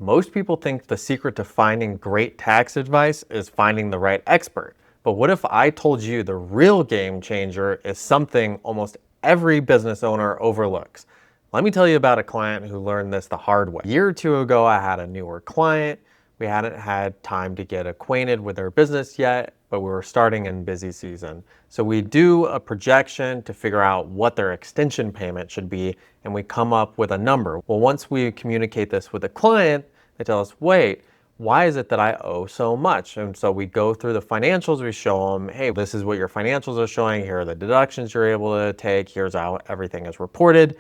Most people think the secret to finding great tax advice is finding the right expert. But what if I told you the real game changer is something almost every business owner overlooks? Let me tell you about a client who learned this the hard way. A year or two ago, I had a newer client. We hadn't had time to get acquainted with their business yet, but we were starting in busy season. So we do a projection to figure out what their extension payment should be, and we come up with a number. Well, once we communicate this with the client, they tell us, wait, why is it that I owe so much? And so we go through the financials, we show them, hey, this is what your financials are showing, here are the deductions you're able to take, here's how everything is reported.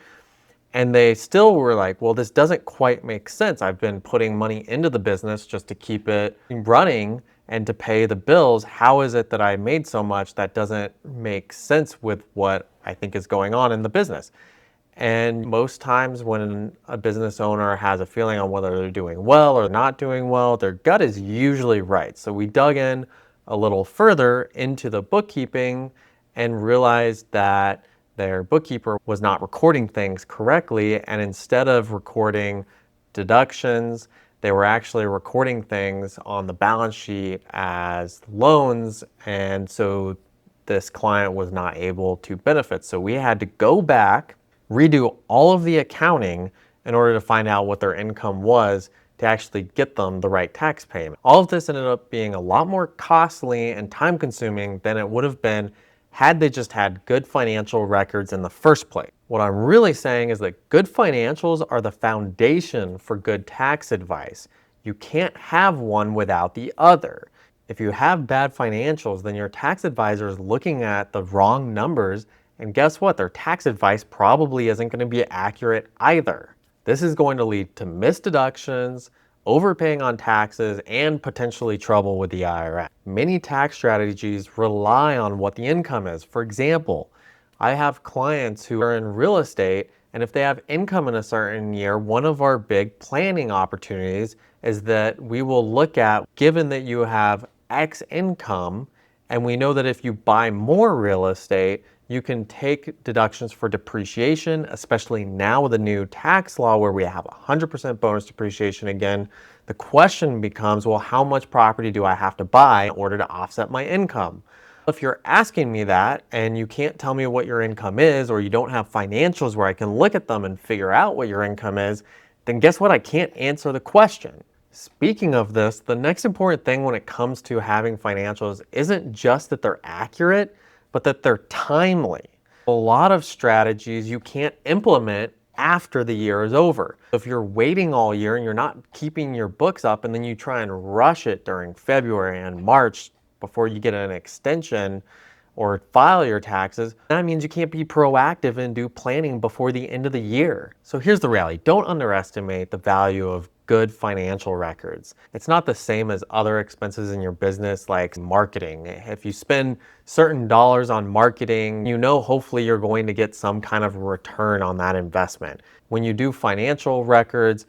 And they still were like, well, this doesn't quite make sense. I've been putting money into the business just to keep it running and to pay the bills. How is it that I made so much that doesn't make sense with what I think is going on in the business? And most times when a business owner has a feeling on whether they're doing well or not doing well, their gut is usually right. So we dug in a little further into the bookkeeping and realized that their bookkeeper was not recording things correctly. And instead of recording deductions, they were actually recording things on the balance sheet as loans. And so this client was not able to benefit. So we had to go back, redo all of the accounting in order to find out what their income was to actually get them the right tax payment. All of this ended up being a lot more costly and time consuming than it would have been had they just had good financial records in the first place. What I'm really saying is that good financials are the foundation for good tax advice. You can't have one without the other. If you have bad financials, then your tax advisor is looking at the wrong numbers, and guess what? Their tax advice probably isn't going to be accurate either. This is going to lead to missed deductions, overpaying on taxes, and potentially trouble with the IRS. Many tax strategies rely on what the income is. For example, I have clients who are in real estate, and if they have income in a certain year, one of our big planning opportunities is that we will look at, given that you have X income, and we know that if you buy more real estate, you can take deductions for depreciation, especially now with the new tax law where we have 100% bonus depreciation again. The question becomes, well, how much property do I have to buy in order to offset my income? If you're asking me that and you can't tell me what your income is, or you don't have financials where I can look at them and figure out what your income is, then guess what? I can't answer the question. Speaking of this, the next important thing when it comes to having financials isn't just that they're accurate, but that they're timely. A lot of strategies you can't implement after the year is over. If you're waiting all year and you're not keeping your books up and then you try and rush it during February and March before you get an extension or file your taxes, that means you can't be proactive and do planning before the end of the year. So here's the reality. Don't underestimate the value of good financial records. It's not the same as other expenses in your business like marketing. If you spend certain dollars on marketing, you know hopefully you're going to get some kind of return on that investment. When you do financial records,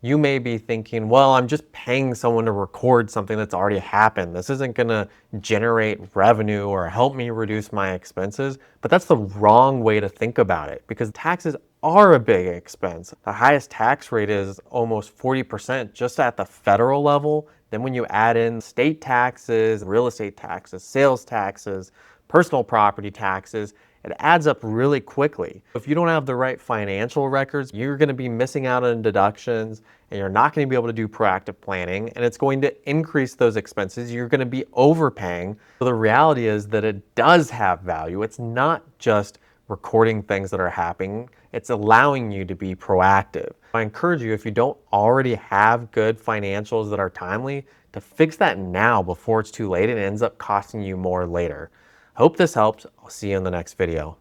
you may be thinking, well, I'm just paying someone to record something that's already happened. This isn't going to generate revenue or help me reduce my expenses. But that's the wrong way to think about it, because taxes are a big expense. The highest tax rate is almost 40% just at the federal level. Then when you add in state taxes, real estate taxes, sales taxes, personal property taxes, it adds up really quickly. If you don't have the right financial records, you're going to be missing out on deductions and you're not going to be able to do proactive planning, and it's going to increase those expenses. You're going to be overpaying. So the reality is that it does have value. It's not just recording things that are happening. It's allowing you to be proactive. I encourage you, if you don't already have good financials that are timely, to fix that now before it's too late and it ends up costing you more later. Hope this helped. I'll see you in the next video.